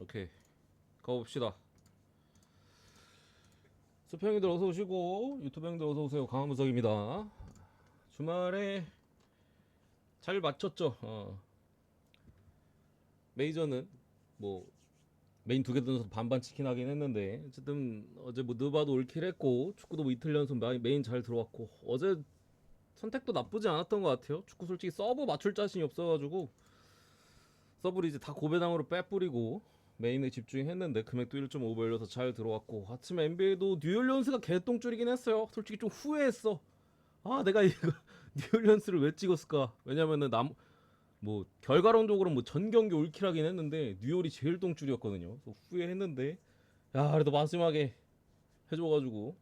오케이, 가봅시다. 스평이들 어서 오시고 유튜브 형들 어서 오세요. 강한무석입니다. 주말에 잘 마쳤죠. 메이저는 뭐 메인 두 개 던져서 반반 치킨 하긴 했는데 어쨌든 어제 뭐 느바도 올킬 했고 축구도 뭐 이틀 연속 메인 잘 들어왔고 어제 선택도 나쁘지 않았던 것 같아요. 축구 솔직히 서브 맞출 자신이 없어가지고 서브를 이제 다 고배당으로 빼뿌리고 메인에 집중했는데 금액도 1.5배 올려서 잘 들어왔고 아침에 NBA도 뉴올리언스가 개똥줄이긴 했어요. 솔직히 좀 후회했어. 아 내가 이거 뉴올리언스를 왜 찍었을까. 왜냐면은 뭐 결과론적으로 뭐 전 경기 올킬하긴 했는데 뉴올이 제일 똥줄이었거든요. 그래서 후회했는데 야 그래도 마지막에 해줘가지고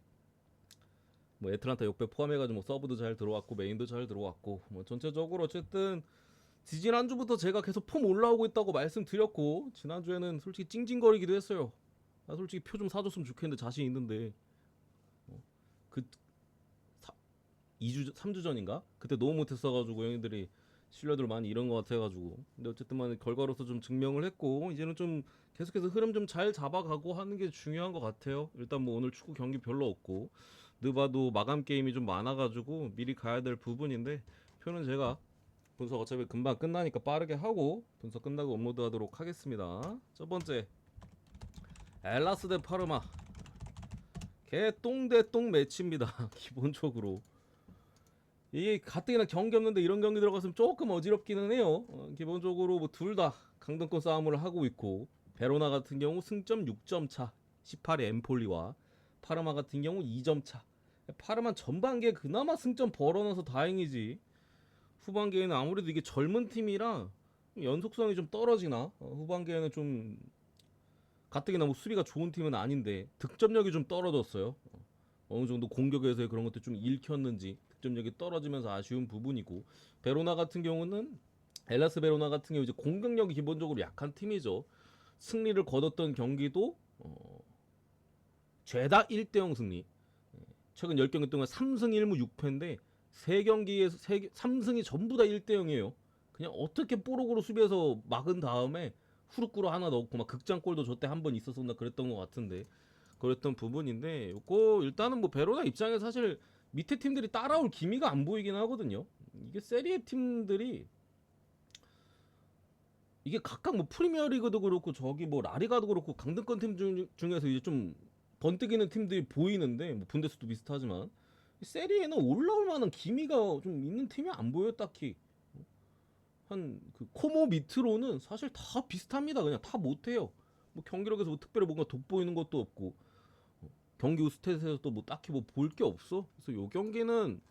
뭐 애틀란타 역배 포함해가지고 뭐 서브도 잘 들어왔고 메인도 잘 들어왔고 뭐 전체적으로 어쨌든 지난주부터 제가 계속 폼 올라오고 있다고 말씀드렸고 지난주에는 솔직히 찡찡거리기도 했어요. 나 솔직히 표 좀 사줬으면 좋겠는데 자신 있는데 그 2주 3주 전인가 그때 너무 못했어가지고 형님들이 신뢰도를 많이 잃은 것 같아가지고 근데 어쨌든 만 결과로서 좀 증명을 했고 이제는 좀 계속해서 흐름 좀 잘 잡아가고 하는 게 중요한 것 같아요. 일단 뭐 오늘 축구 경기 별로 없고 느바도 마감 게임이 좀 많아가지고 미리 가야 될 부분인데 표는 제가 분석 어차피 금방 끝나니까 빠르게 하고 분석 끝나고 업로드하도록 하겠습니다. 첫 번째 엘라스 대 파르마 개똥 대 똥 매치입니다. 기본적으로 이게 가뜩이나 경기 없는데 이런 경기 들어갔으면 조금 어지럽기는 해요. 기본적으로 뭐 둘 다 강등권 싸움을 하고 있고 베로나 같은 경우 승점 6점 차 18위 엠폴리와 파르마 같은 경우 2점 차. 파르마 전반기에 그나마 승점 벌어놔서 다행이지 후반기에는 아무래도 이게 젊은 팀이라 연속성이 좀 떨어지나 후반기에는 좀 가뜩이나 뭐 수비가 좋은 팀은 아닌데 득점력이 좀 떨어졌어요. 어느 정도 공격에서의 그런 것도 좀 읽혔는지 득점력이 떨어지면서 아쉬운 부분이고 베로나 같은 경우는 엘라스 베로나 같은 경우 이제 공격력이 기본적으로 약한 팀이죠. 승리를 거뒀던 경기도 죄다 1대0 승리. 최근 10경기 동안 3승 1무 6패인데 3경기에서 3승이 전부 다 1대0이에요. 그냥 어떻게 뽀록으로 수비해서 막은 다음에 후루꾸로 하나 넣고 막 극장골도 저때 한 번 있었었나 그랬던 것 같은데 그랬던 부분인데 요거 일단은 뭐 베로나 입장에 사실 밑에 팀들이 따라올 기미가 안 보이긴 하거든요. 이게 세리에 팀들이 이게 각각 뭐 프리미어리그도 그렇고 저기 뭐 라리가도 그렇고 강등권 팀 중에서 이제 좀 번뜩이는 팀들이 보이는데 뭐 분데스도 비슷하지만 세리에는 올라올 만한 기미가 좀 있는 팀이 안 보여 딱히. 한 그 코모 밑으로는 사실 다 비슷합니다. 그냥 다 못해요. 뭐 경기력에서 뭐 특별히 뭔가 돋보이는 것도 없고 경기 후 스탯에서 또 뭐 딱히 뭐 볼 게 없어. 그래서 요 경기는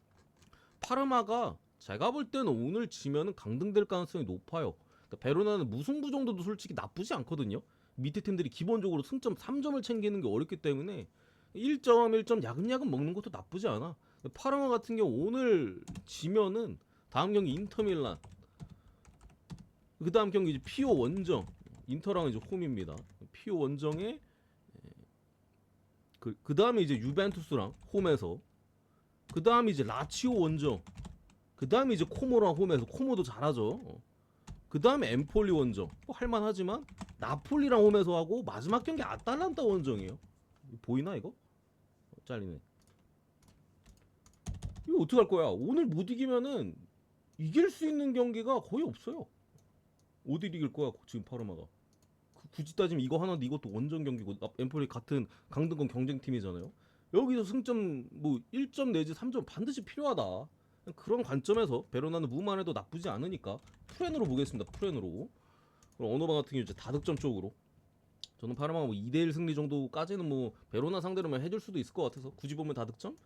파르마가 제가 볼 때는 오늘 지면은 강등될 가능성이 높아요. 그러니까 베로나는 무승부 정도도 솔직히 나쁘지 않거든요. 밑에 팀들이 기본적으로 승점 3점을 챙기는 게 어렵기 때문에 1점 1점 야금야금 먹는 것도 나쁘지 않아. 파르마 같은 경우 오늘 지면은 다음 경기 인터밀란 그 다음 경기 이제 피오 원정 인터랑 이제 홈입니다. 피오 원정에 그 다음에 이제 유벤투스랑 홈에서 그 다음에 이제 라치오 원정 그 다음에 이제 코모랑 홈에서 코모도 잘하죠. 그 다음에 엠폴리 원정 뭐 할만하지만 나폴리랑 홈에서 하고 마지막 경기 아탈란타 원정이에요. 보이나 이거? 잘리네. 이거 어떡할 거야? 오늘 못 이기면은 이길 수 있는 경기가 거의 없어요. 어디 이길 거야 지금 파르마가? 굳이 따지면 이거 하나인데 이것도 원정 경기고 엠폴리 같은 강등권 경쟁팀이잖아요. 여기서 승점 뭐 1점 내지 3점 반드시 필요하다. 그런 관점에서 베로나는 무만해도 나쁘지 않으니까 프렌으로 보겠습니다. 프렌으로. 그럼 언어방 같은 경우 이제 다득점 쪽으로. 저는 파르마가 뭐 2대1 승리 정도까지는 뭐 베로나 상대로만 해줄 수도 있을 것 같아서 굳이 보면 다득점?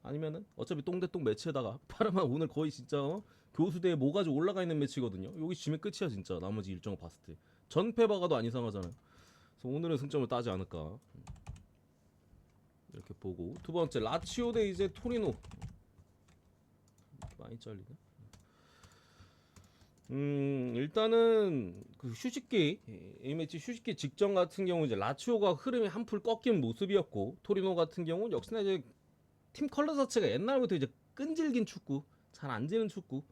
아니면은 어차피 똥대똥 매치에다가 파르마 오늘 거의 진짜 교수대에 모가지 올라가 있는 매치거든요. 여기 지면 끝이야 진짜. 나머지 일정을 봤을 때 전패 박아도 안 이상하잖아요. 그래서 오늘은 승점을 따지 않을까 이렇게 보고 두 번째 라치오 대 이제 토리노 많이 잘리네. 일단은 그 휴식기 A매치 휴식기 직전 같은 경우 이제 라치오가 흐름이 한풀 꺾인 모습이었고 토리노 같은 경우는 역시나 이제 팀 컬러 자체가 옛날부터 이제 끈질긴 축구 잘 안 지는 축구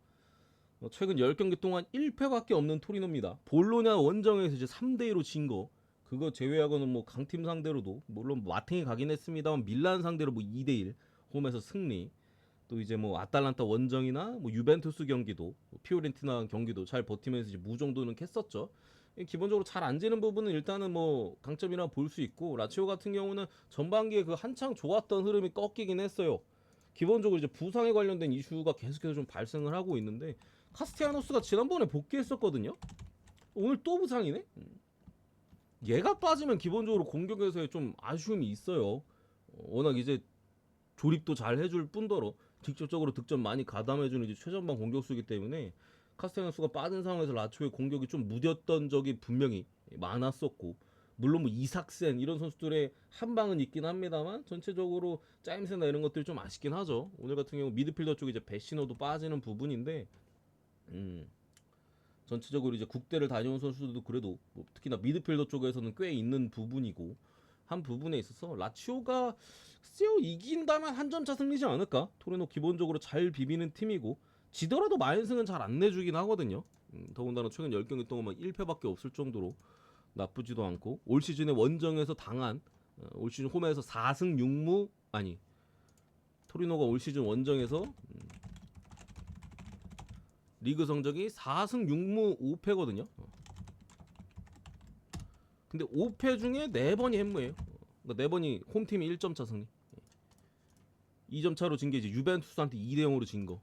최근 10경기 동안 1패밖에 없는 토리노입니다. 볼로냐 원정에서 이제 3대2로 진 거 그거 제외하고는 뭐 강팀 상대로도 물론 마탱이 가긴 했습니다만 밀란 상대로 뭐 2대1 홈에서 승리. 또 이제 뭐 아탈란타 원정이나 뭐 유벤투스 경기도 피오렌티나 경기도 잘 버티면서 이제 무정도는 했었죠. 기본적으로 잘 안 지는 부분은 일단은 뭐 강점이라 볼 수 있고 라치오 같은 경우는 전반기에 그 한창 좋았던 흐름이 꺾이긴 했어요. 기본적으로 이제 부상에 관련된 이슈가 계속해서 좀 발생을 하고 있는데 카스티아노스가 지난번에 복귀했었거든요. 오늘 또 부상이네. 얘가 빠지면 기본적으로 공격에서의 좀 아쉬움이 있어요. 워낙 이제 조립도 잘 해줄 뿐더러 직접적으로 득점 많이 가담해주는 이제 최전방 공격수이기 때문에 카스테냐스가 빠진 상황에서 라치오의 공격이 좀 무뎠던 적이 분명히 많았었고 물론 뭐 이삭센 이런 선수들의 한 방은 있긴 합니다만 전체적으로 짜임새나 이런 것들이 좀 아쉽긴 하죠. 오늘 같은 경우 미드필더 쪽에 이제 베시노도 빠지는 부분인데 전체적으로 이제 국대를 다녀온 선수들도 그래도 뭐 특히나 미드필더 쪽에서는 꽤 있는 부분이고 한 부분에 있어서 라치오가 글쎄요 이긴다면 한 점 차 승리지 않을까. 토리노 기본적으로 잘 비비는 팀이고 지더라도 마인승은 잘 안 내주긴 하거든요. 더군다나 최근 10경기 동안 1패밖에 없을 정도로 나쁘지도 않고 올 시즌에 원정에서 당한 올 시즌 홈에서 4승 6무 아니 토리노가 올 시즌 원정에서 리그 성적이 4승 6무 5패거든요. 근데 5패 중에 4번이 햄무예요. 그러니까 4번이 홈팀이 1점 차 승리. 2점 차로 진 게 이제 유벤투스한테 2대 0으로 진 거.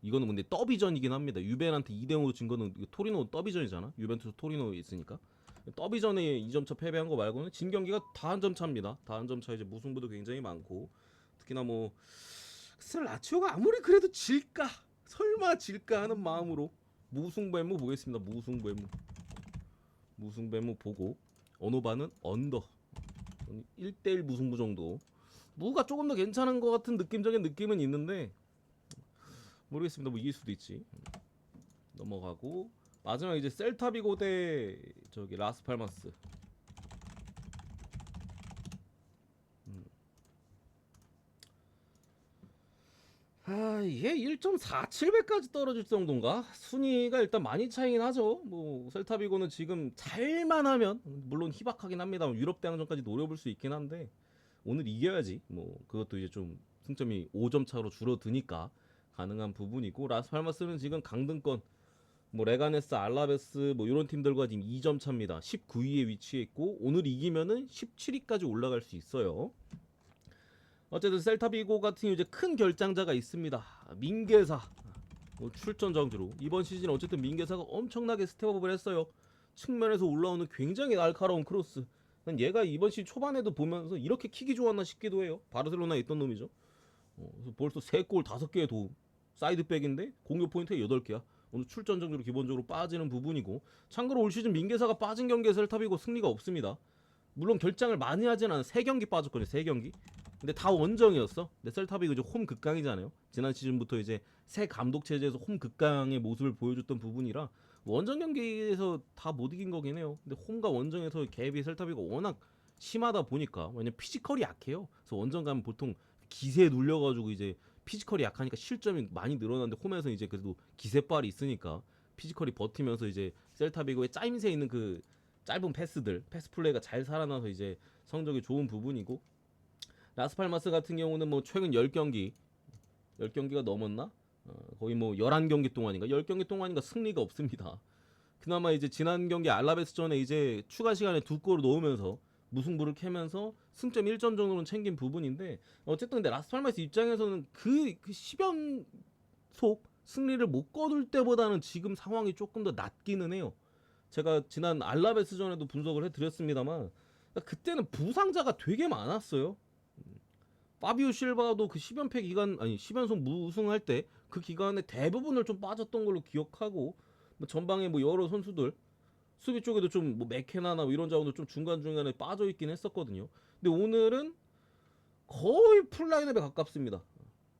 이거는 근데 더비전이긴 합니다. 유벤한테 2대 0으로 진 거는 토리노 더비전이잖아. 유벤투스 토리노 있으니까. 더비전에 2점 차 패배한 거 말고는 진 경기가 다 한 점 차입니다. 다 한 점 차. 이제 무승부도 굉장히 많고 특히나 뭐 라치오가 아무리 그래도 질까? 설마 질까 하는 마음으로 무승부무 보겠습니다. 무승부무 보고 언어반은 언더 1대1 무승부 정도. 무가 조금 더 괜찮은 것 같은 느낌적인 느낌은 있는데 모르겠습니다. 뭐 이길 수도 있지. 넘어가고 마지막 이제 셀타비고 대 저기 라스팔마스. 이게 1.47배까지 떨어질 정도인가? 순위가 일단 많이 차이긴 하죠. 뭐 셀타비고는 지금 잘만 하면 물론 희박하긴 합니다. 유럽 대항전까지 노려볼 수 있긴 한데 오늘 이겨야지. 뭐 그것도 이제 좀 승점이 5점 차로 줄어드니까 가능한 부분이고 라스팔마스는 지금 강등권 뭐 레가네스, 알라베스 뭐 이런 팀들과 지금 2점 차입니다. 19위에 위치해 있고 오늘 이기면은 17위까지 올라갈 수 있어요. 어쨌든 셀타비고 같은 경우 이제 큰 결장자가 있습니다. 민게사 뭐 출전 정지로 이번 시즌 어쨌든 민게사가 엄청나게 스텝업을 했어요. 측면에서 올라오는 굉장히 날카로운 크로스. 난 얘가 이번 시즌 초반에도 보면서 이렇게 킥이 좋았나 싶기도 해요. 바르셀로나에 있던 놈이죠. 벌써 3골 5개의 도움. 사이드백인데 공격 포인트가 8개야. 오늘 출전 정지로 기본적으로 빠지는 부분이고 참고로 올 시즌 민게사가 빠진 경기에 셀타비고 승리가 없습니다. 물론 결장을 많이 하진 않아. 3경기 빠졌거든요. 3경기. 근데 다 원정이었어. 근데 셀타비고 이제 홈 극강이잖아요. 지난 시즌부터 이제 새 감독 체제에서 홈 극강의 모습을 보여줬던 부분이라 원정 경기에서 다 못 이긴 거긴 해요. 근데 홈과 원정에서 갭이 셀타비고 워낙 심하다 보니까 왜냐면 피지컬이 약해요. 그래서 원정 가면 보통 기세에 눌려가지고 이제 피지컬이 약하니까 실점이 많이 늘어나는데 홈에서 이제 그래도 기세빨이 있으니까 피지컬이 버티면서 이제 셀타비고의 짜임새 있는 그 짧은 패스들, 패스 플레이가 잘 살아나서 이제 성적이 좋은 부분이고 라스팔마스 같은 경우는 뭐 최근 10경기가 넘었나? 거의 뭐 11경기 동안인가? 10경기 동안인가 승리가 없습니다. 그나마 이제 지난 경기 알라베스전에 이제 추가 시간에 2골을 넣으면서 무승부를 캐면서 승점 1점 정도는 챙긴 부분인데 어쨌든 근데 라스팔마스 입장에서는 그 10연속 승리를 못 거둘 때보다는 지금 상황이 조금 더 낫기는 해요. 제가 지난 알라베스전에도 분석을 해드렸습니다만 그때는 부상자가 되게 많았어요. 파비오 실바도 그 10연패 기간 아니 10연속 무승할 때 그 기간에 대부분을 좀 빠졌던 걸로 기억하고 뭐 전방에 뭐 여러 선수들 수비 쪽에도 좀 뭐 맥케나나 뭐 이런 자원도 좀 중간중간에 빠져 있긴 했었거든요. 근데 오늘은 거의 풀라인업에 가깝습니다.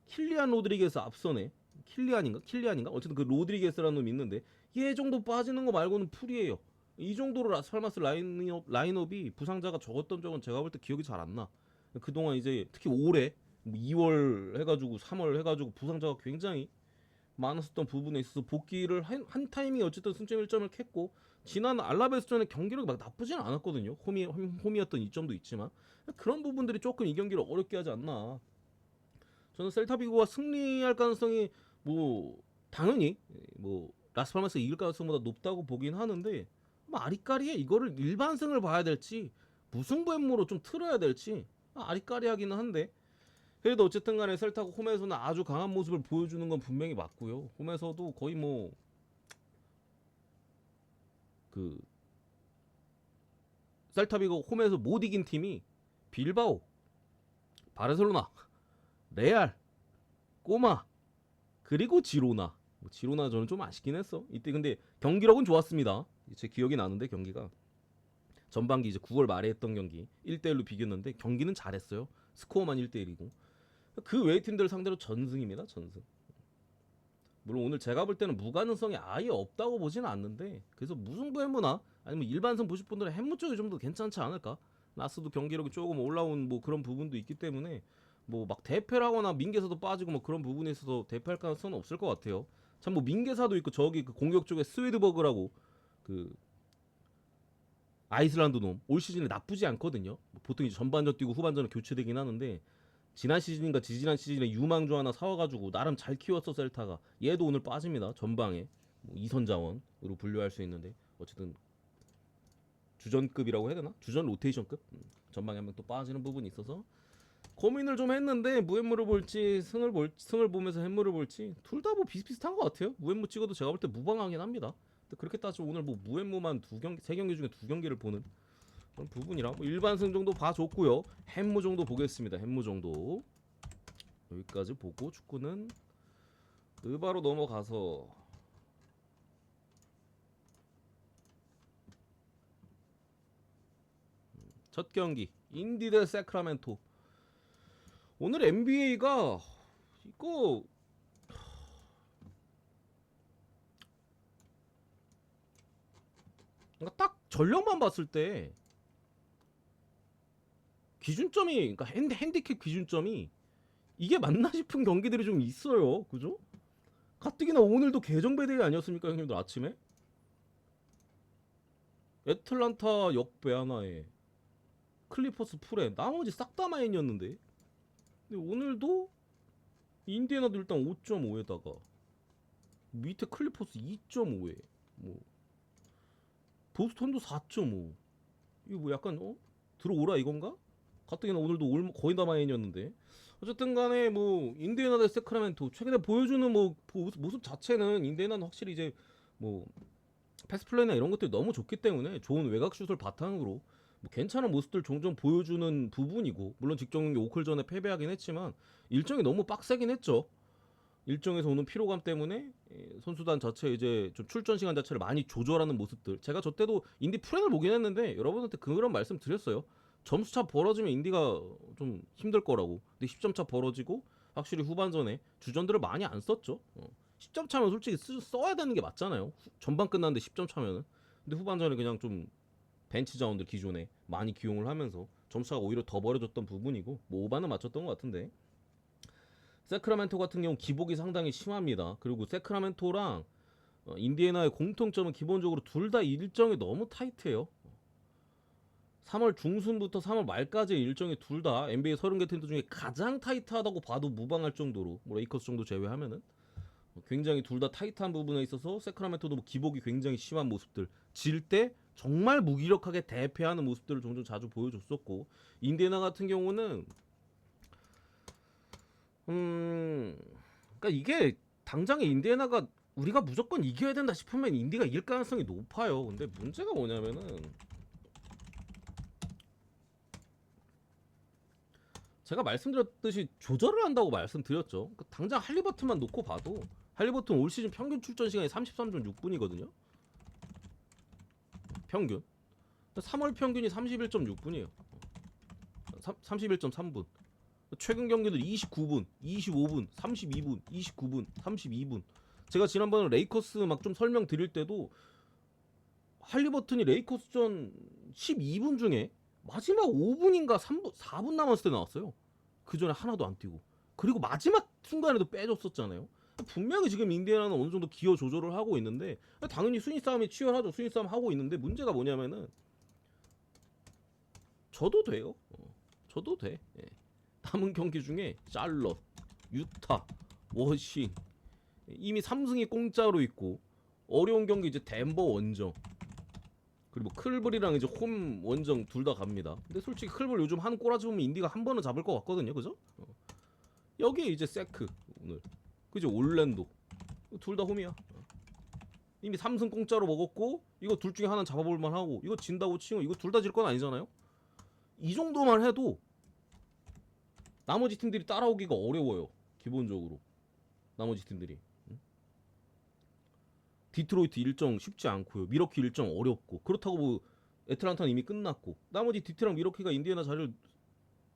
킬리안 로드리게스 앞서네. 킬리안인가? 어쨌든 그 로드리게스라는 놈이 있는데 얘 정도 빠지는 거 말고는 풀이에요. 이 정도로 라스팔마스 라인업이 부상자가 적었던 적은 제가 볼 때 기억이 잘 안 나. 그동안 이제 특히 올해 2월 해가지고 3월 해가지고 부상자가 굉장히 많았었던 부분에 있어서 복귀를 한 타이밍에 어쨌든 승점 1점을 캤고 지난 알라베스전의 경기력이 막 나쁘진 않았거든요. 홈이었던 이점도 있지만 그런 부분들이 조금 이 경기를 어렵게 하지 않나. 저는 셀타비고가 승리할 가능성이 뭐 당연히 뭐 라스팔마스 이길 가능성보다 높다고 보긴 하는데 뭐 아리까리에 이거를 일반승을 봐야 될지 무승부 햄무로 좀 틀어야 될지 아리까리하기는 한데 그래도 어쨌든 간에 셀타가 홈에서는 아주 강한 모습을 보여주는 건 분명히 맞고요. 홈에서도 거의 뭐 그 셀타비고 홈에서 못 이긴 팀이 빌바오, 바르셀로나, 레알, 꼬마 그리고 지로나. 지로나 저는 좀 아쉽긴 했어. 이때 근데 경기력은 좋았습니다. 제 기억이 나는데 경기가 전반기 이제 9월 말에 했던 경기 1대1로 비겼는데 경기는 잘했어요. 스코어만 1대1이고 그 외의 팀들 상대로 전승입니다. 전승. 물론 오늘 제가 볼 때는 무가능성이 아예 없다고 보지는 않는데 그래서 무승부 햄무나 아니면 일반승 보실 분들은 햄무 쪽이 좀 더 괜찮지 않을까? 라스도 경기력이 조금 올라온 뭐 그런 부분도 있기 때문에 뭐 막 대패를 하거나 민계사도 빠지고 뭐 그런 부분에 있어서 대패할 가능성은 없을 것 같아요. 참 뭐 민계사도 있고 저기 그 공격 쪽에 스웨드버그라고 그 아이슬란드 놈 올 시즌에 나쁘지 않거든요. 보통 이제 전반전 뛰고 후반전에 교체되긴 하는데 지난 시즌인가 지지난 시즌에 유망주 하나 사와가지고 나름 잘 키웠어 셀타가. 얘도 오늘 빠집니다. 전방에 뭐 2선 자원으로 분류할 수 있는데 어쨌든 주전급이라고 해야 되나? 주전 로테이션급? 전방에 한 명 또 빠지는 부분이 있어서 고민을 좀 했는데 무햄무를 볼지 승을 보면서 햄무를 볼지 둘 다 뭐 비슷비슷한 것 같아요. 무햄무 찍어도 제가 볼 때 무방하긴 합니다. 근데 그렇게 따지면 오늘 뭐 무햄무만 세 경기 중에 두 경기를 보는 그런 부분이라 뭐 일반승 정도 봐줬고요. 햄무 정도 보겠습니다. 햄무 정도 여기까지 보고 축구는 의바로 넘어가서 첫 경기 인디 대 세크라멘토. 오늘 NBA가 이거 그러니까 딱 전력만 봤을 때 기준점이 그러니까 핸디캡 기준점이 이게 맞나 싶은 경기들이 좀 있어요. 그죠? 가뜩이나 오늘도 개정배대회 아니었습니까 형님들 아침에? 애틀란타 역배 하나에 클리퍼스 풀에 나머지 싹 다 마인이었는데 근데 오늘도 인디애나도 일단 5.5에다가 밑에 클리퍼스 2.5에 뭐 보스턴도 4.5 이거 뭐 약간 들어오라 이건가? 가뜩이나 오늘도 거의 다 마인이었는데 어쨌든 간에 뭐 인디애나 대 세크라멘토 최근에 보여주는 뭐 모습 자체는 인디애나는 확실히 이제 뭐 패스 플레이나 이런 것들이 너무 좋기 때문에 좋은 외곽 슛을 바탕으로 뭐 괜찮은 모습들 종종 보여주는 부분이고 물론 직전 경기 오클전에 패배하긴 했지만 일정이 너무 빡세긴 했죠. 일정에서 오는 피로감 때문에 선수단 자체 이제 좀 출전 시간 자체를 많이 조절하는 모습들. 제가 저 때도 인디 프렌을 보긴 했는데 여러분한테 그런 말씀 드렸어요. 점수차 벌어지면 인디가 좀 힘들 거라고. 근데 10점 차 벌어지고 확실히 후반전에 주전들을 많이 안 썼죠. 10점 차면 솔직히 써야 되는 게 맞잖아요. 전반 끝났는데 10점 차면은. 근데 후반전에 그냥 좀 벤치 자원들 기존에 많이 기용을 하면서 점수차가 오히려 더 벌어졌던 부분이고 뭐 오반은 맞췄던 것 같은데 세크라멘토 같은 경우 기복이 상당히 심합니다. 그리고 세크라멘토랑 인디애나의 공통점은 기본적으로 둘 다 일정이 너무 타이트해요. 3월 중순부터 3월 말까지의 일정이 둘 다 NBA 30개 팀들 중에 가장 타이트하다고 봐도 무방할 정도로 뭐 레이커스 정도 제외하면은 굉장히 둘 다 타이트한 부분에 있어서 세크라멘토도 뭐 기복이 굉장히 심한 모습들 질 때 정말 무기력하게 대패하는 모습들을 종종 자주 보여줬었고 인디애나 같은 경우는 그러니까 이게 당장에 인디애나가 우리가 무조건 이겨야 된다 싶으면 인디가 이길 가능성이 높아요. 근데 문제가 뭐냐면은 제가 말씀드렸듯이 조절을 한다고 말씀드렸죠. 그러니까 당장 할리버튼만 놓고 봐도 할리버튼 올 시즌 평균 출전 시간이 33.6분이거든요. 평균. 3월 평균이 31.6분이에요. 31.3분. 최근 경기들 29분, 25분, 32분, 29분, 32분. 제가 지난번에 레이커스 막 좀 설명드릴 때도 할리버튼이 레이커스전 12분 중에 마지막 5분인가 3분, 4분 남았을 때 나왔어요. 그 전에 하나도 안 뛰고. 그리고 마지막 순간에도 빼줬었잖아요. 분명히 지금 인디애나는 어느 정도 기어 조절을 하고 있는데 당연히 순위 싸움이 치열하죠. 순위 싸움 하고 있는데 문제가 뭐냐면은 져도 돼요. 져도 돼. 예. 남은 경기 중에 샬럿, 유타, 워싱 이미 3승이 공짜로 있고 어려운 경기 이제 덴버 원정 그리고 클블이랑 이제 홈 원정 둘 다 갑니다. 근데 솔직히 클블 요즘 한 꼬라지 보면 인디가 한 번은 잡을 것 같거든요, 그죠? 여기에 이제 세크 오늘 그죠? 올랜도 둘 다 홈이야. 이미 3승 공짜로 먹었고 이거 둘 중에 하나는 잡아볼 만하고 이거 진다고 치면 이거 둘 다 질 건 아니잖아요. 이 정도만 해도 나머지 팀들이 따라오기가 어려워요. 기본적으로 나머지 팀들이. 디트로이트 일정 쉽지 않고요. 미러키 일정 어렵고 그렇다고 뭐 애틀란타는 이미 끝났고 나머지 디트랑 미러키가 인디애나 자리를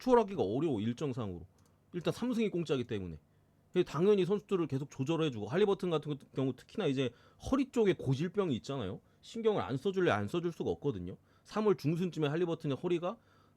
추월하기가 어려워 일정상으로. 일단 3승이 공짜기 때문에 당연히 선수들을 계속 조절해주고 할리버튼 같은 경우 특히나 이제 허리 쪽에 고질병이 있잖아요. 신경을 안 써줄래 안 써줄 수가 없거든요. 3월 중순쯤에 할리버튼의 허리가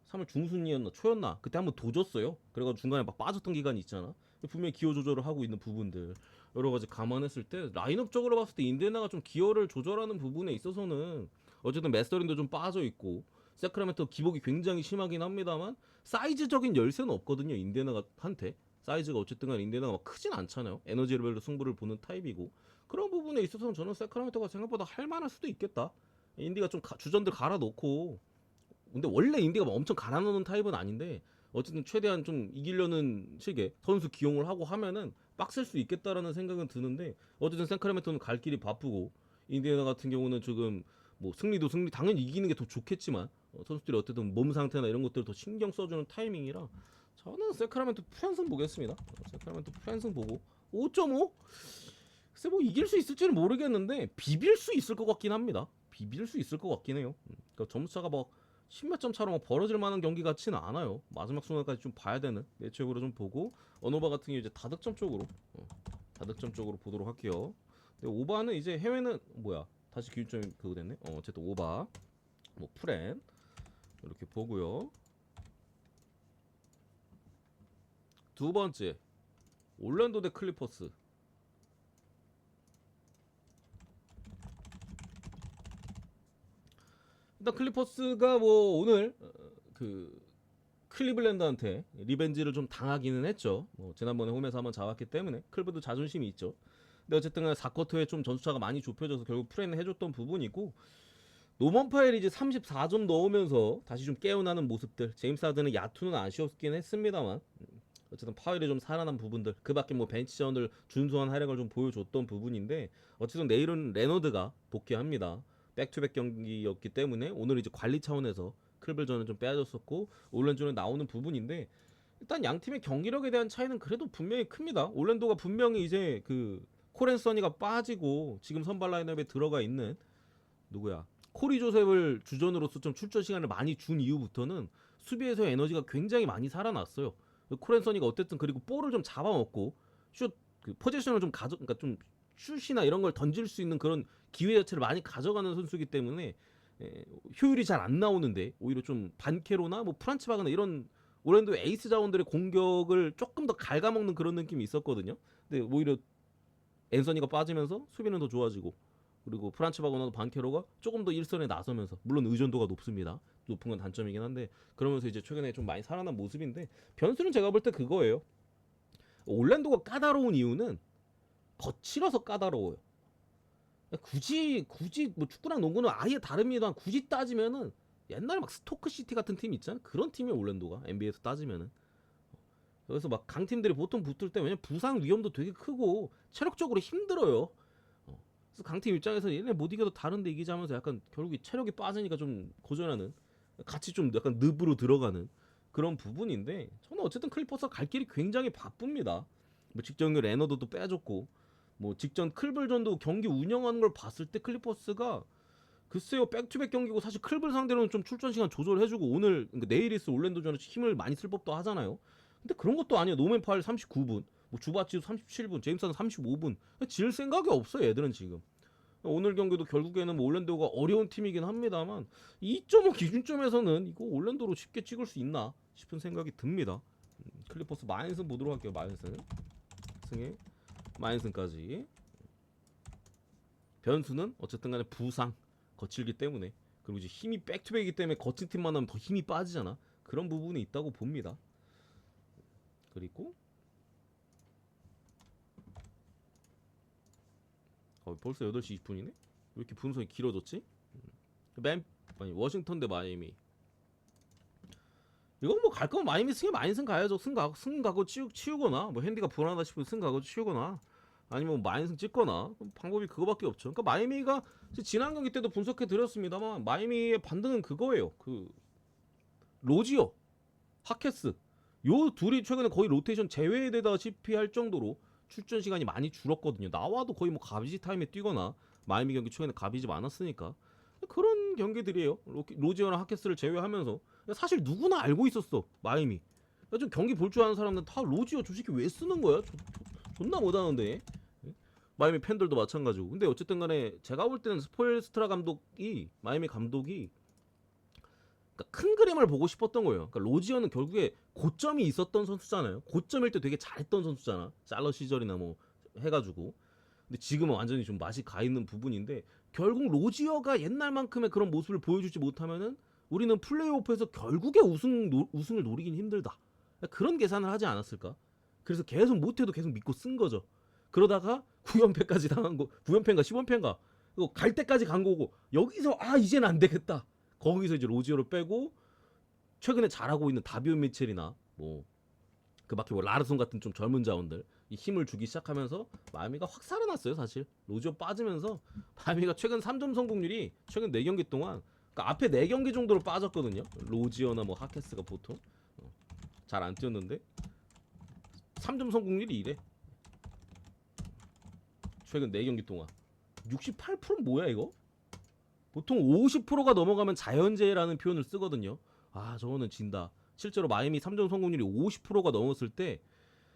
3월 중순이었나 초였나 그때 한번 도졌어요. 그래가지고 중간에 막 빠졌던 기간이 있잖아. 분명히 기어 조절을 하고 있는 부분들 여러 가지 감안했을 때 라인업적으로 봤을 때 인디애나가 좀 기어를 조절하는 부분에 있어서는 어쨌든 메스터린도 좀 빠져 있고 세크라멘토 기복이 굉장히 심하긴 합니다만 사이즈적인 열쇠는 없거든요. 인디애나가 한테 사이즈가 어쨌든 간에 인디애나가 막 크진 않잖아요. 에너지 레벨로 승부를 보는 타입이고 그런 부분에 있어서는 저는 세크라멘토가 생각보다 할만할 수도 있겠다. 인디가 좀 주전들 갈아놓고 근데 원래 인디가 막 엄청 갈아놓는 타입은 아닌데 어쨌든 최대한 좀 이기려는 식의 선수 기용을 하고 하면은 빡셀 수 있겠다라는 생각은 드는데 어쨌든 세크라멘토는 갈 길이 바쁘고 인디애나 같은 경우는 지금 뭐 승리도 승리 당연히 이기는 게 더 좋겠지만 선수들이 어쨌든 몸 상태나 이런 것들을 더 신경 써주는 타이밍이라 저는 세크라멘토 프랜승 보겠습니다. 세크라멘토 프랜승 보고 5.5? 글쎄 뭐 이길 수 있을지는 모르겠는데 비빌 수 있을 것 같긴 합니다. 비빌 수 있을 것 같긴 해요. 그러니까 점수차가 막 10몇 점 차로 막 벌어질 만한 경기 같지는 않아요. 마지막 순간까지 좀 봐야 되는 매치업으로 좀 보고 언오바 같은 경우 이제 다득점 쪽으로 다득점 쪽으로 보도록 할게요. 근데 오바는 이제 해외는 뭐야 다시 기준점이 그거 됐네. 어쨌든 오바 뭐 프렌 이렇게 보고요. 두 번째 올랜도 대 클리퍼스. 일단 클리퍼스가 뭐 오늘 그 클리블랜드한테 리벤지를 좀 당하기는 했죠. 뭐 지난번에 홈에서 한번 잡았기 때문에 클브도 자존심이 있죠. 근데 어쨌든 4쿼터에 좀 전수차가 많이 좁혀져서 결국 프레는 해줬던 부분이고 노먼 파일이 이제 34점 넣으면서 다시 좀 깨어나는 모습들. 제임스 하든은 야투는 아쉬웠긴 했습니다만 어쨌든 파일이 좀 살아난 부분들 그 밖에 뭐 벤치전을 준수한 활약을 좀 보여줬던 부분인데 어쨌든 내일은 레너드가 복귀합니다. 백투백 경기였기 때문에 오늘 이제 관리 차원에서 클블전은 좀 빼줬었고 올랜도는 나오는 부분인데 일단 양 팀의 경기력에 대한 차이는 그래도 분명히 큽니다. 올랜도가 분명히 이제 그 코렌 써니가 빠지고 지금 선발 라인업에 들어가 있는 누구야 코리 조셉을 주전으로서 좀 출전 시간을 많이 준 이후부터는 수비에서 에너지가 굉장히 많이 살아났어요. 코렌 써니가 어쨌든 그리고 볼을 좀 잡아먹고 슛그 포지션을 좀 그러니까 좀 슛이나 이런 걸 던질 수 있는 그런 기회 자체를 많이 가져가는 선수이기 때문에 효율이 잘 안 나오는데 오히려 좀 반케로나 뭐 프란츠 바그나 이런 올랜도 에이스 자원들의 공격을 조금 더 갉아먹는 그런 느낌이 있었거든요. 근데 오히려 앤서니가 빠지면서 수비는 더 좋아지고 그리고 프란츠 바그나도 반케로가 조금 더 일선에 나서면서 물론 의존도가 높습니다. 높은 건 단점이긴 한데 그러면서 이제 최근에 좀 많이 살아난 모습인데 변수는 제가 볼 때 그거예요. 올랜도가 까다로운 이유는 거칠어서 까다로워요. 굳이 뭐 축구랑 농구는 아예 다릅니다. 굳이 따지면은 옛날에 막 스토크 시티 같은 팀 있잖아. 그런 팀이 올랜도가 NBA에서 따지면은. 그래서 막 강팀들이 보통 붙을 때 왜냐면 부상 위험도 되게 크고 체력적으로 힘들어요. 그래서 강팀 입장에서 얘네 못 이겨도 다른데 이기자면서 약간 결국에 체력이 빠지니까 좀 고전하는 같이 좀 약간 늪으로 들어가는 그런 부분인데 저는 어쨌든 클리퍼스가 갈 길이 굉장히 바쁩니다. 뭐 직전에 레너드도 빼줬고 뭐 직전 클블전도 경기 운영하는 걸 봤을 때 클리퍼스가 글쎄요 백투백 경기고 사실 클블 상대로는 좀 출전 시간 조절해주고 오늘 그러니까 내일 있을 올랜도전에 힘을 많이 쓸 법도 하잖아요. 근데 그런 것도 아니에요. 노맨 파일 39분, 뭐 주바치도 37분, 제임스는 35분. 질 생각이 없어요. 얘들은 지금. 오늘 경기도 결국에는 뭐 올랜도가 어려운 팀이긴 합니다만 2.5 기준점에서는 이거 올랜도로 쉽게 찍을 수 있나 싶은 생각이 듭니다. 클리퍼스 마인슨 보도록 할게요. 마인슨 승에 마인슨까지. 변수는 어쨌든 간에 부상 거칠기 때문에, 그리고 이제 힘이 백투백이기 때문에 거친 팀만 하면 더 힘이 빠지잖아. 그런 부분이 있다고 봅니다. 그리고 벌써 8시 20분이네? 왜 이렇게 분석이 길어졌지? 아니, 워싱턴 대 마이애미. 이건 뭐 갈 거면 마이애미 승에 마인슨 가야죠. 승 가고 치우거나, 뭐 핸디가 불안하다 싶으면 승 가고 치우거나, 아니면 뭐 마인승 찍거나, 방법이 그거밖에 없죠. 그러니까 마이애미가 지난 경기 때도 분석해 드렸습니다만, 마이애미의 반등은 그거예요. 그 로지어, 하케스, 요 둘이 최근에 거의 로테이션 제외되다시피 할 정도로 출전 시간이 많이 줄었거든요. 나와도 거의 뭐 가비지 타임에 뛰거나, 마이애미 경기 최근에 가비지 많았으니까 그런 경기들이에요. 로지어나 하케스를 제외하면서 사실 누구나 알고 있었어. 마이애미 좀 경기 볼 줄 아는 사람들은 다 로지어 저 새끼 왜 쓰는 거야? 존나 못하는데. 마이애미 팬들도 마찬가지고. 근데 어쨌든 간에 제가 볼 때는 스포엘스트라 감독이, 마이애미 감독이 그러니까 큰 그림을 보고 싶었던 거예요. 그러니까 로지어는 결국에 고점이 있었던 선수잖아요. 고점일 때 되게 잘했던 선수잖아. 샬럿 시절이나 뭐 해가지고. 근데 지금은 완전히 좀 맛이 가 있는 부분인데, 결국 로지어가 옛날만큼의 그런 모습을 보여주지 못하면은 우리는 플레이오프에서 결국에 우승을 노리긴 힘들다. 그런 계산을 하지 않았을까? 그래서 계속 못해도 계속 믿고 쓴 거죠. 그러다가 9연패까지 당한 거, 9연패인가 10연패인가, 갈 때까지 간 거고, 여기서 이제는 안 되겠다. 거기서 이제 로지어를 빼고 최근에 잘하고 있는 다비온 미첼이나 뭐 그 밖에 뭐 라르손 같은 좀 젊은 자원들 이 힘을 주기 시작하면서 마이애미가 확 살아났어요. 사실 로지어 빠지면서 마이애미가 최근 3점 성공률이 최근 4경기 동안, 그러니까 앞에 4경기 정도로 빠졌거든요. 로지어나 뭐 하케스가 보통 잘 안 뛰었는데 3점 성공률이 이래. 최근 4경기 동안 68%는 뭐야 이거? 보통 50%가 넘어가면 자연재해라는 표현을 쓰거든요. 저거는 진다. 실제로 마이애미 3점 성공률이 50%가 넘었을 때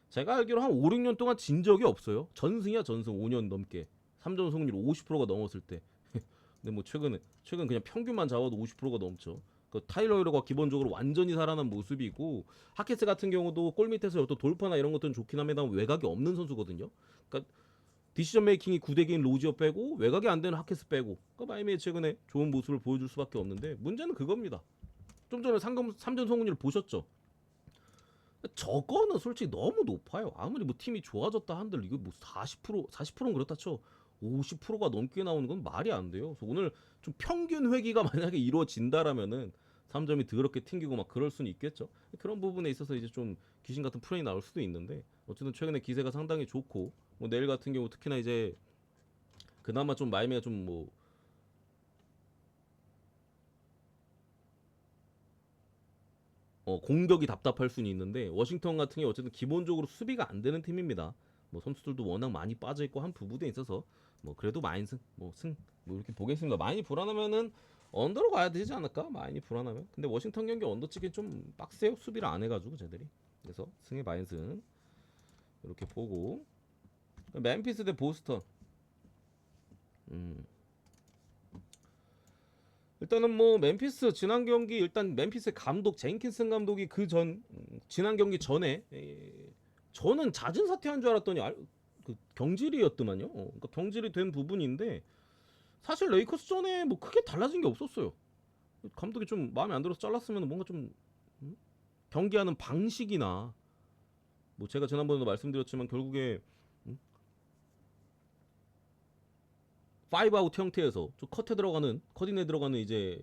제가 알기로 한 5, 6년 동안 진 적이 없어요. 전승이야 전승. 5년 넘게 3점 성공률 50%가 넘었을 때. 근데 뭐 최근 그냥 평균만 잡아도 50%가 넘죠. 그 타일러 히러가 기본적으로 완전히 살아난 모습이고, 하케스 같은 경우도 골 밑에서 어떤 돌파나 이런 것들은 좋긴 합니다만 외곽이 없는 선수거든요. 그러니까 디시전 메이킹이 9대기인 로지어 빼고 외곽이 안 되는 하케스 빼고, 그러니까 마이애미 최근에 좋은 모습을 보여줄 수밖에 없는데, 문제는 그겁니다. 좀 전에 3점 성공률 보셨죠? 저거는 솔직히 너무 높아요. 아무리 뭐 팀이 좋아졌다 한들 이거 뭐 40%는 그렇다 쳐. 50%가 넘게 나오는 건 말이 안 돼요. 그래서 오늘 좀 평균 회기가 만약에 이루어진다라면은 3점이 더럽게 튕기고 막 그럴 수는 있겠죠. 그런 부분에 있어서 이제 좀 귀신 같은 플레이 나올 수도 있는데, 어쨌든 최근에 기세가 상당히 좋고, 뭐 내일 같은 경우 특히나 이제 그나마 좀 마이애미가 좀 뭐 공격이 답답할 수는 있는데, 워싱턴 같은 게 어쨌든 기본적으로 수비가 안 되는 팀입니다. 뭐 선수들도 워낙 많이 빠져 있고 한 부분에 있어서 뭐 그래도 마인승 뭐 이렇게 보겠습니다. 많이 불안하면은 언더로 가야 되지 않을까? 많이 불안하면. 근데 워싱턴 경기 언더 찍기 좀 빡세요. 수비를 안 해가지고 쟤들이. 그래서 승의 마인승 이렇게 보고, 멤피스 대 보스턴. 일단은 뭐 멤피스 지난 경기, 일단 멤피스의 감독 제인킨슨 감독이 지난 경기 전에 저는 잦은 사퇴한 줄 알았더니 그 경질이었더만요. 그러니까 경질이 된 부분인데, 사실 레이커스 전에 뭐 크게 달라진 게 없었어요. 감독이 좀 마음에 안 들어서 잘랐으면 뭔가 좀 경기하는 방식이나, 뭐 제가 지난번에도 말씀드렸지만 결국에 5아웃 형태에서 좀 컷에 들어가는 이제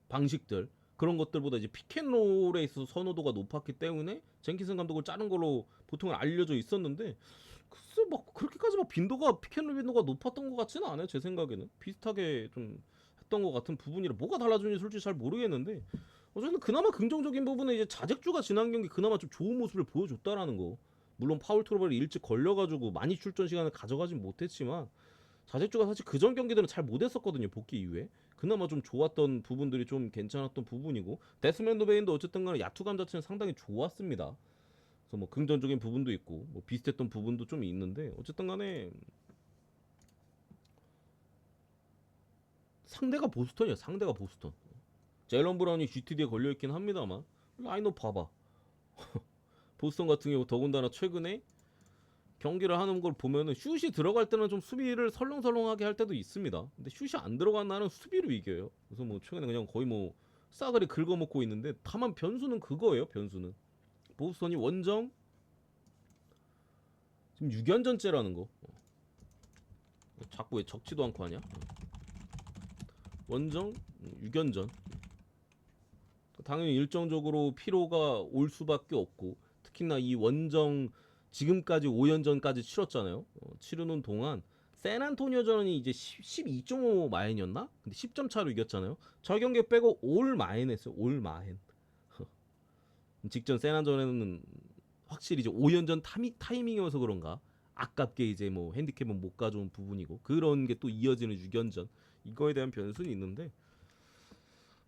방식들, 그런 것들보다 이제 피켄롤에 있어서 선호도가 높았기 때문에 젠킨슨 감독을 자른 걸로 보통은 알려져 있었는데, 글쎄 막 그렇게까지 막 피켄롤 빈도가 높았던 것 같지는 않아요. 제 생각에는 비슷하게 좀 했던 것 같은 부분이라 뭐가 달라졌는지 솔직히 잘 모르겠는데, 어쨌든 그나마 긍정적인 부분은 이제 자잭주가 지난 경기 그나마 좀 좋은 모습을 보여줬다라는 거. 물론 파울 트러블이 일찍 걸려가지고 많이 출전 시간을 가져가진 못했지만, 자책주가 사실 그전 경기들은 잘 못했었거든요. 복귀 이후에 그나마 좀 좋았던 부분들이 좀 괜찮았던 부분이고, 데스맨 베인도 어쨌든 간에 야투감 자체는 상당히 좋았습니다. 그래서 뭐 긍정적인 부분도 있고 뭐 비슷했던 부분도 좀 있는데, 어쨌든 간에 상대가 보스턴이야. 상대가 보스턴. 제일런 브라운이 GTD에 걸려있긴 합니다만 라인업 봐봐. 보스턴 같은 경우 더군다나 최근에 경기를 하는 걸 보면은 슛이 들어갈 때는 좀 수비를 설렁설렁하게 할 때도 있습니다. 근데 슛이 안 들어간 날은 수비로 이겨요. 그래서 뭐 최근에 그냥 거의 뭐 싸그리 긁어먹고 있는데, 다만 변수는 그거예요. 변수는 보스턴이 원정 지금 6연전째라는 거. 자꾸 왜 적지도 않고 하냐? 원정 6연전. 당연히 일정적으로 피로가 올 수밖에 없고, 특히나 이 원정 지금까지 5연전까지 치렀잖아요. 치르는 동안 샌안토니오전이 이제 12.5 마인이었나? 근데 10점 차로 이겼잖아요. 저 경기 빼고 올 마인 했어요. 올 마인. 직전 샌안전에는 확실히 이제 5연전 타이밍이어서 그런가 아깝게 이제 뭐 핸디캡은 못 가져온 부분이고, 그런 게 또 이어지는 6연전, 이거에 대한 변수는 있는데,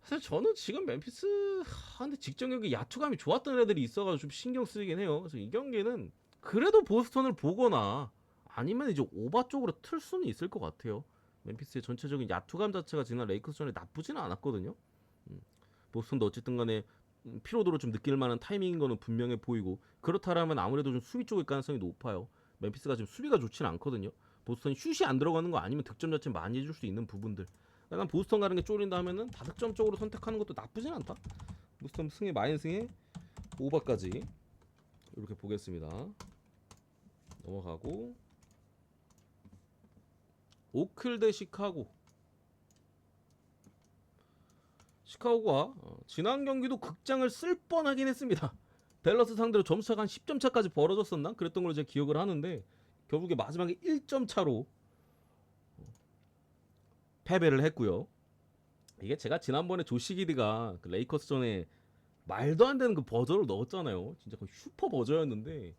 사실 저는 지금 멤피스 근데 직전 경기 야투감이 좋았던 애들이 있어가지고 좀 신경 쓰이긴 해요. 그래서 이 경기는 그래도 보스턴을 보거나 아니면 이제 오바 쪽으로 틀 수는 있을 것 같아요. 멤피스의 전체적인 야투감 자체가 지난 레이커스전에 나쁘지는 않았거든요. 보스턴도 어쨌든 간에 피로도를 좀 느낄 만한 타이밍인 거는 분명해 보이고, 그렇다라면 아무래도 좀 수비 쪽일 가능성이 높아요. 멤피스가 지금 수비가 좋지는 않거든요. 보스턴이 슛이 안 들어가는 거 아니면 득점 자체 많이 해줄 수 있는 부분들. 난 보스턴 가는 게 쫄린다 하면은 다득점 쪽으로 선택하는 것도 나쁘진 않다. 보스턴 승에 마인 승에 오버까지 이렇게 보겠습니다. 넘어가고 오클 대 시카고. 시카고가 지난 경기도 극장을 쓸 뻔하긴 했습니다. 댈러스 상대로 점수차가 한 10점 차까지 벌어졌었나? 그랬던 걸로 제가 기억을 하는데, 결국에 마지막에 1점 차로 패배를 했고요. 이게 제가 지난번에 조시 기드가 그 레이커스 전에 말도 안 되는 그 버저를 넣었잖아요. 진짜 거의 슈퍼 버저였는데,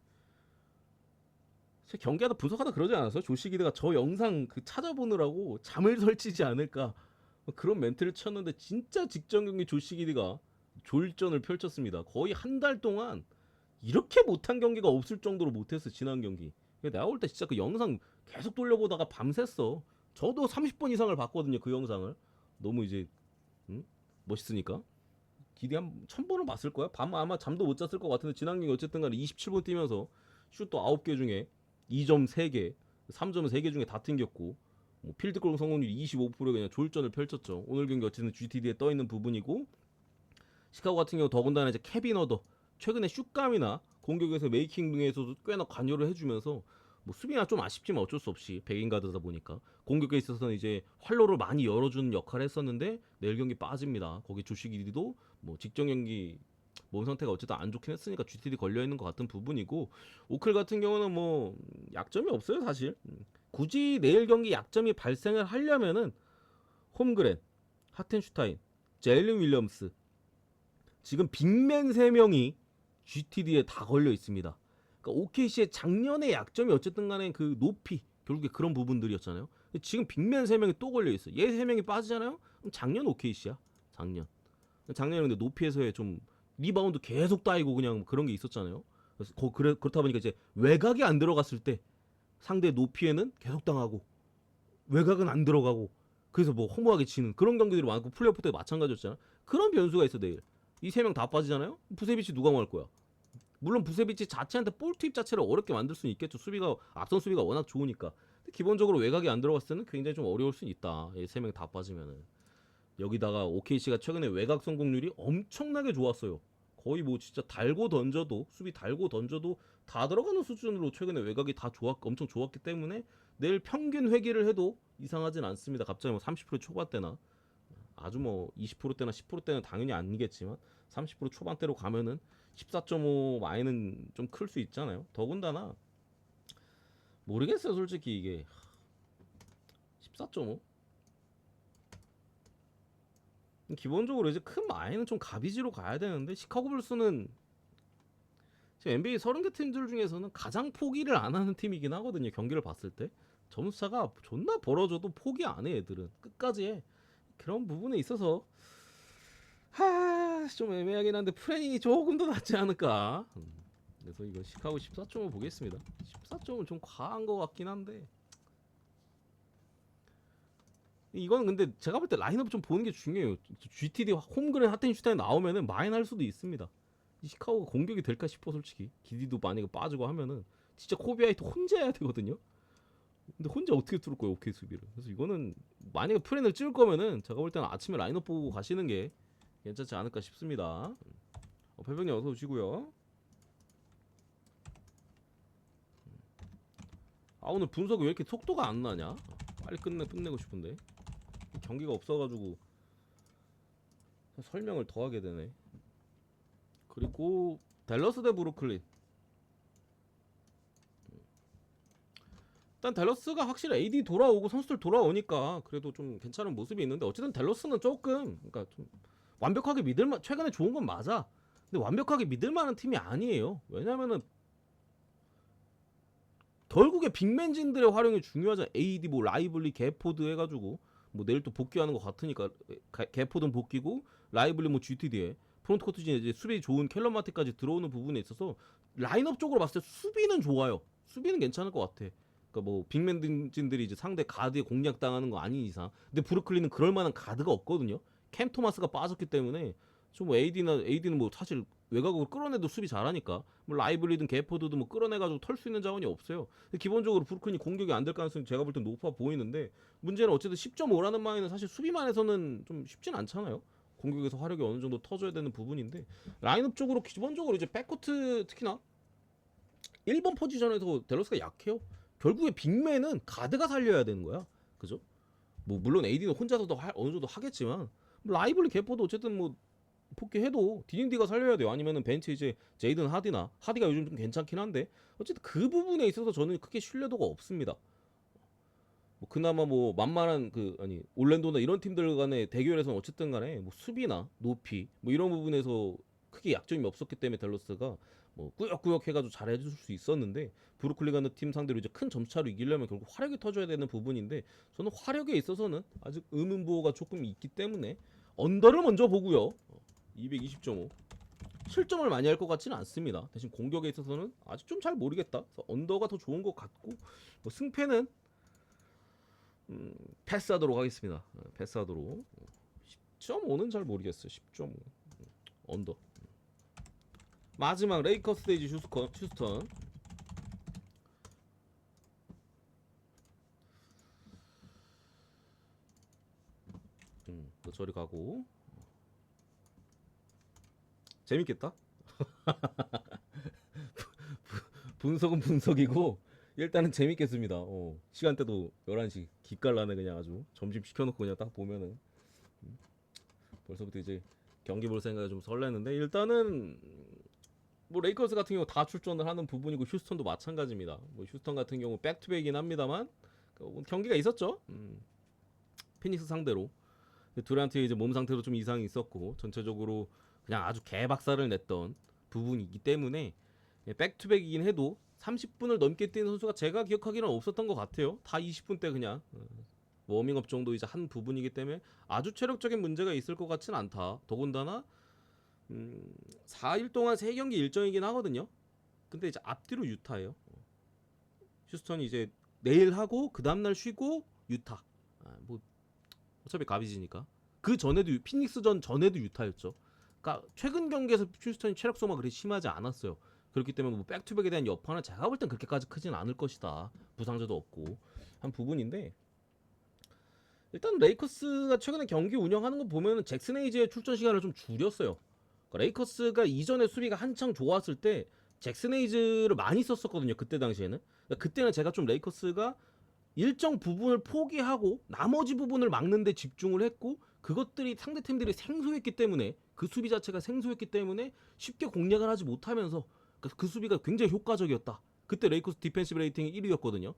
제 경기하다 분석하다 그러지 않았어요? 조시 기드가 저 영상 그 찾아보느라고 잠을 설치지 않을까 그런 멘트를 쳤는데, 진짜 직전 경기 조시 기드가 졸전을 펼쳤습니다. 거의 한 달 동안 이렇게 못한 경기가 없을 정도로 못했어, 지난 경기. 내가 볼 때 진짜 그 영상 계속 돌려보다가 밤샜어. 저도 30번 이상을 봤거든요, 그 영상을. 너무 이제 멋있으니까. 기대 한 1000번은 봤을 거야. 밤 아마 잠도 못 잤을 것 같은데, 지난 경기 어쨌든 간에 27분 뛰면서 슛도 9개 중에 2점 3개, 3점은 3개 중에 다 튕겼고, 뭐 필드골 성공률 25%에 그냥 졸전을 펼쳤죠. 오늘 경기 어쨌든 GTD에 떠 있는 부분이고, 시카고 같은 경우 더군다나 이제 케빈 허더 최근에 슛감이나 공격에서 메이킹 등에서도 꽤나 관여를 해주면서, 뭐 수비나 좀 아쉽지만 어쩔 수 없이 백인 가드다 보니까 공격에 있어서는 이제 활로를 많이 열어주는 역할을 했었는데, 내일 경기 빠집니다. 거기 조시 기디도 뭐 직전 경기 몸 상태가 어쨌든 안 좋긴 했으니까 GTD 걸려 있는 것 같은 부분이고, 오클 같은 경우는 뭐 약점이 없어요 사실. 굳이 내일 경기 약점이 발생을 하려면은 홈그랜, 하텐슈타인, 제일린 윌리엄스, 지금 빅맨 3명이 GTD에 다 걸려 있습니다. 그러니까 OKC의 작년의 약점이 어쨌든 간에 그 높이, 결국에 그런 부분들이었잖아요. 지금 빅맨 3명이 또 걸려 있어. 얘 3명이 빠지잖아요. 그럼 작년 OKC야. 작년에 근데 높이에서의 좀 리바운드 계속 따이고 그냥 그런 게 있었잖아요. 그래서 그렇다 보니까 이제 외곽이 안 들어갔을 때 상대 높이에는 계속 당하고, 외곽은 안 들어가고, 그래서 뭐 허무하게 지는 그런 경기들이 많고, 플레이오프 때 마찬가지였잖아. 그런 변수가 있어 내일. 이 3명 다 빠지잖아요. 부세비치 누가 할 거야? 물론 부세비치 자체한테 볼 투입 자체를 어렵게 만들 수는 있겠죠. 수비가 앞선 수비가 워낙 좋으니까. 근데 기본적으로 외곽이 안 들어갔을 때는 굉장히 좀 어려울 수는 있다. 이 3명 다 빠지면은. 여기다가 OKC가 최근에 외곽 성공률이 엄청나게 좋았어요. 거의 뭐 진짜 달고 던져도, 수비 달고 던져도 다 들어가는 수준으로 최근에 외곽이 다 엄청 좋았기 때문에 내일 평균 회기를 해도 이상하진 않습니다. 갑자기 뭐 30% 초반대나 아주 뭐 20%대나 10%대는 당연히 아니겠지만 30% 초반대로 가면은 14.5 마이는 좀 클 수 있잖아요. 더군다나 모르겠어요 솔직히 이게 14.5 기본적으로 이제 큰 마이는 좀 가비지로 가야 되는데, 시카고 불스는 지금 NBA 30개 팀들 중에서는 가장 포기를 안 하는 팀이긴 하거든요. 경기를 봤을 때 점수차가 존나 벌어져도 포기 안 해. 애들은 끝까지 해. 그런 부분에 있어서 좀 애매하긴 한데 프레닝이 조금 더 낫지 않을까. 그래서 이거 시카고 14점을 보겠습니다. 14점은 좀 과한 것 같긴 한데, 이건 근데 제가 볼 때 라인업 좀 보는 게 중요해요. GTD 홈그랜 하텐슈타인 나오면은 마인 할 수도 있습니다. 이 시카고가 공격이 될까 싶어 솔직히. 기디도 만약에 빠지고 하면은 진짜 코비 화이트 혼자 해야 되거든요. 근데 혼자 어떻게 뚫을 거예요, 오케이 수비를. 그래서 이거는 만약에 플랜을 찌울 거면은 제가 볼 때는 아침에 라인업 보고 가시는 게 괜찮지 않을까 싶습니다. 별병님 어서 오시고요. 아 오늘 분석이 왜 이렇게 속도가 안 나냐? 빨리 끝내고 싶은데 경기가 없어가지고 설명을 더 하게 되네. 그리고 댈러스 대 브루클린. 일단 댈러스가 확실히 AD 돌아오고 선수들 돌아오니까 그래도 좀 괜찮은 모습이 있는데 어쨌든 댈러스는 조금 그러니까 좀 완벽하게 믿을만 최근에 좋은 건 맞아. 근데 완벽하게 믿을만한 팀이 아니에요. 왜냐면은 결국에 빅맨진들의 활용이 중요하잖아. AD 뭐 라이블리 개포드 해가지고 뭐 내일 또 복귀하는 것 같으니까 개포드는 복귀고 라이블리 뭐 GTD에 프론트코트 진에 이제 수비 좋은 캘럼 마티까지 들어오는 부분에 있어서 라인업 쪽으로 봤을 때 수비는 좋아요. 수비는 괜찮을 것 같아. 그러니까 뭐 빅맨진들이 이제 상대 가드에 공략 당하는 거 아닌 이상. 근데 브루클린은 그럴 만한 가드가 없거든요. 캠 토마스가 빠졌기 때문에 좀 AD는 뭐 사실 외곽으로 끌어내도 수비 잘하니까 뭐 라이블리든 개포드도 뭐 끌어내가지고 털 수 있는 자원이 없어요. 기본적으로 브루클린이 공격이 안 될 가능성이 제가 볼 땐 높아 보이는데 문제는 어쨌든 10.5라는 마인은 사실 수비만 해서는 좀 쉽진 않잖아요. 공격에서 화력이 어느 정도 터져야 되는 부분인데 라인업 쪽으로 기본적으로 이제 백코트 특히나 1번 포지션에서 댈러스가 약해요. 결국에 빅맨은 가드가 살려야 되는 거야. 그죠? 뭐 물론 AD는 혼자서도 어느 정도 하겠지만 라이블리 개포도 어쨌든 뭐 복귀해도 디닝디가 살려야 돼요. 아니면은 벤치 이제 제이든 하디가 요즘 좀 괜찮긴 한데 어쨌든 그 부분에 있어서 저는 크게 신뢰도가 없습니다. 뭐 그나마 뭐 만만한 올랜도나 이런 팀들 간의 대결에서는 어쨌든 간에 뭐 수비나 높이 뭐 이런 부분에서 크게 약점이 없었기 때문에 댈러스가 뭐 꾸역꾸역 해가지고 잘해줄 수 있었는데 브루클린 같은 팀 상대로 이제 큰 점차로 이기려면 결국 화력이 터져야 되는 부분인데 저는 화력에 있어서는 아직 의문부호가 조금 있기 때문에 언더를 먼저 보고요. 220.5 실점을 많이 할 것 같지는 않습니다. 대신 공격에 있어서는 아직 좀 잘 모르겠다. 그래서 언더가 더 좋은 것 같고 뭐 승패는 패스하도록 하겠습니다. 패스하도록 10.5는 잘 모르겠어요. 10.5 언더. 마지막 레이커스 대지 휴스턴. 또 저리 가고 재밌겠다. 분석은 분석이고 일단은 재밌겠습니다. 시간대도 11시 기깔나네. 그냥 아주 점심 시켜놓고 그냥 딱 보면은 벌써부터 이제 경기 볼 생각이 좀 설레는데 일단은 뭐 레이커스 같은 경우 다 출전을 하는 부분이고 휴스턴도 마찬가지입니다. 뭐 휴스턴 같은 경우 백투백이긴 합니다만 경기가 있었죠. 피닉스 상대로 듀란트의 이제 몸 상태도 좀 이상이 있었고 전체적으로 그냥 아주 개박살을 냈던 부분이기 때문에 백투백이긴 해도 30분을 넘게 뛴 선수가 제가 기억하기로는 없었던 것 같아요. 다 20분 대 그냥 워밍업 정도 이제 한 부분이기 때문에 아주 체력적인 문제가 있을 것 같지는 않다. 더군다나 4일 동안 3경기 일정이긴 하거든요. 근데 이제 앞뒤로 유타예요. 휴스턴이 이제 내일 하고 그 다음날 쉬고 유타. 뭐 어차피 가비지니까. 그 전에도 피닉스전 전에도 유타였죠. 그러니까 최근 경기에서 휴스턴이 체력 소모가 그렇게 심하지 않았어요. 그렇기 때문에 뭐 백투백에 대한 여파는 제가 볼 땐 그렇게까지 크진 않을 것이다. 부상자도 없고 한 부분인데 일단 레이커스가 최근에 경기 운영하는 거 보면은 잭슨 헤이즈의 출전 시간을 좀 줄였어요. 그러니까 레이커스가 이전에 수비가 한창 좋았을 때 잭슨 헤이즈를 많이 썼었거든요. 그때 당시에는. 그러니까 그때는 제가 좀 레이커스가 일정 부분을 포기하고 나머지 부분을 막는 데 집중을 했고 그것들이 상대팀들이 생소했기 때문에 그 수비 자체가 생소했기 때문에 쉽게 공략을 하지 못하면서 그 수비가 굉장히 효과적이었다. 그때 레이커스 디펜시브 레이팅이 1위였거든요.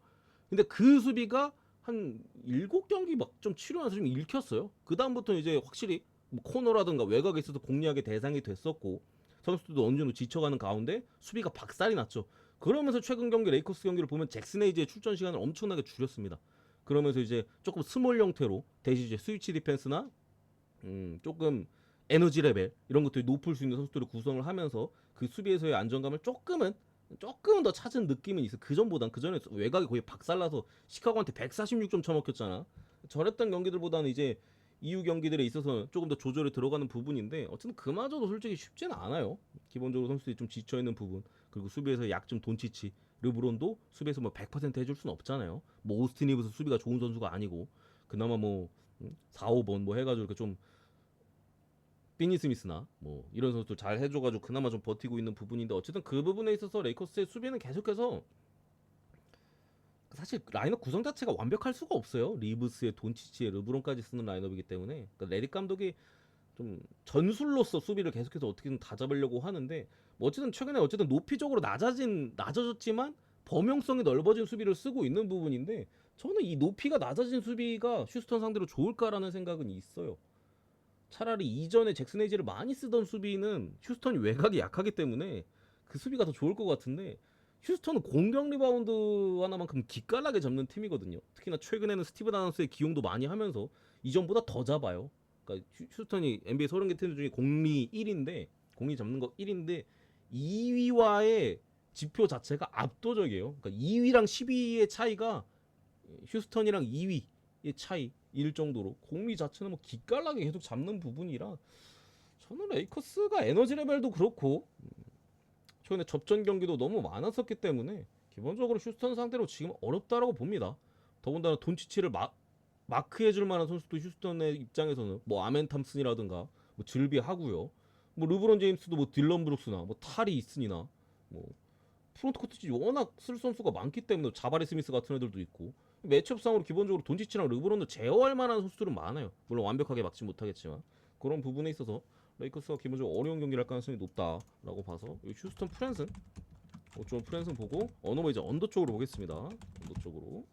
근데 그 수비가 한 7경기 막 좀 치료하면서 좀 읽혔어요. 그 다음부터는 이제 확실히 뭐 코너라든가 외곽에 있어서 공략의 대상이 됐었고 선수들도 어느 정도 지쳐가는 가운데 수비가 박살이 났죠. 그러면서 최근 경기 레이커스 경기를 보면 잭슨 헤이즈의 출전 시간을 엄청나게 줄였습니다. 그러면서 이제 조금 스몰 형태로 대신 이제 스위치 디펜스나 조금 에너지 레벨 이런 것들이 높을 수 있는 선수들을 구성을 하면서 그 수비에서의 안정감을 조금은 더 찾은 느낌은 있어. 그 전에 외곽이 거의 박살나서 시카고한테 146점 쳐먹혔잖아. 저랬던 경기들보다는 이제 이후 경기들에 있어서 조금 더 조절이 들어가는 부분인데 어쨌든 그마저도 솔직히 쉽지는 않아요. 기본적으로 선수들이 좀 지쳐있는 부분 그리고 수비에서 약점 돈치치 르브론도 수비에서 뭐 100% 해줄 수는 없잖아요. 뭐 오스틴 리브스 수비가 좋은 선수가 아니고 그나마 뭐 4, 5번 뭐 해가지고 이렇게 좀 피니 스미스나 뭐 이런 선수들 잘 해줘가지고 그나마 좀 버티고 있는 부분인데 어쨌든 그 부분에 있어서 레이커스의 수비는 계속해서 사실 라인업 구성 자체가 완벽할 수가 없어요. 리브스에 돈치치에 르브론까지 쓰는 라인업이기 때문에 그러니까 레딕 감독이 좀 전술로서 수비를 계속해서 어떻게든 다 잡으려고 하는데 뭐 어쨌든 최근에 어쨌든 높이적으로 낮아졌지만 범용성이 넓어진 수비를 쓰고 있는 부분인데 저는 이 높이가 낮아진 수비가 휴스턴 상대로 좋을까라는 생각은 있어요. 차라리 이전에 잭슨 헤이지를 많이 쓰던 수비는 휴스턴이 외곽이 약하기 때문에 그 수비가 더 좋을 것 같은데 휴스턴은 공격 리바운드 하나만큼 기깔나게 잡는 팀이거든요. 특히나 최근에는 스티븐 아던스의 기용도 많이 하면서 이전보다 더 잡아요. 그러니까 휴스턴이 NBA 30개 팀 중에 공리 1인데 공리 잡는 거 1인데 2위와의 지표 자체가 압도적이에요. 그러니까 2위랑 10위의 차이가 휴스턴이랑 2위의 차이일 정도로 공리 자체는 뭐 기깔나게 계속 잡는 부분이라 저는 레이커스가 에너지 레벨도 그렇고 최근에 접전 경기도 너무 많았었기 때문에 기본적으로 휴스턴 상대로 지금 어렵다라고 봅니다. 더군다나 돈치치를 마크해줄 만한 선수도 휴스턴의 입장에서는 뭐 아멘 탐슨이라든가 뭐 질비 하고요. 뭐 르브론 제임스도 뭐 딜런 브룩스나 뭐 탈이 있으니나 뭐 프론트 코트지 워낙 쓸 선수가 많기 때문에 자바리 스미스 같은 애들도 있고 매치업상으로 기본적으로 돈치치랑 르브론을 제어할 만한 선수들은 많아요. 물론 완벽하게 막지 못하겠지만 그런 부분에 있어서 레이커스가 기본적으로 어려운 경기를 할 가능성이 높다라고 봐서 휴스턴 프랜슨 좀 프랜슨 보고 어느 뭐 이제 언더 쪽으로 보겠습니다. 언더 쪽으로